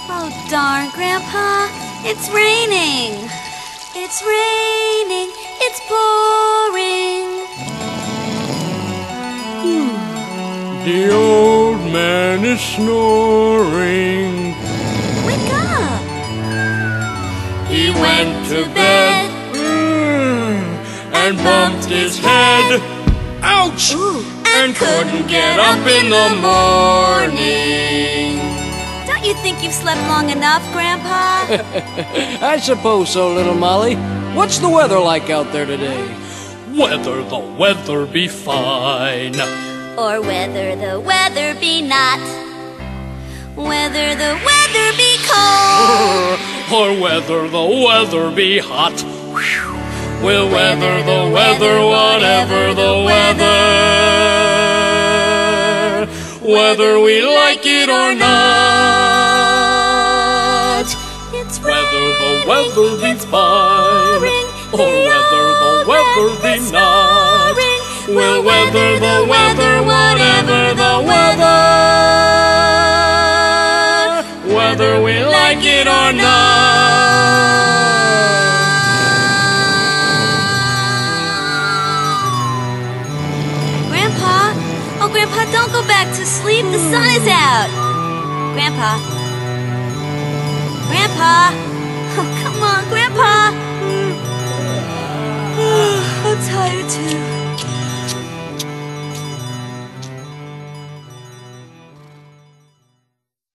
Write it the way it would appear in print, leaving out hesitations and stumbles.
Oh, darn, Grandpa. It's raining. It's raining. It's pouring. The old man is snoring. Wake up. He went to bed and bumped his head. Ouch! And couldn't get up in the morning. Don't you think you've slept long enough, Grandpa? I suppose so, little Molly. What's the weather like out there today? Whether the weather be fine, Or whether the weather be not. Whether the weather be cold. or whether the weather be hot. We'll weather the weather, whatever the weather, whether we like it or not. It's Whether the raining, weather be it's fine, pouring, or whether the weather be not. We'll weather the weather, whatever the weather, whether we like it or not. Grandpa? Oh, Grandpa, don't go back to sleep. The sun is out. Grandpa? Grandpa?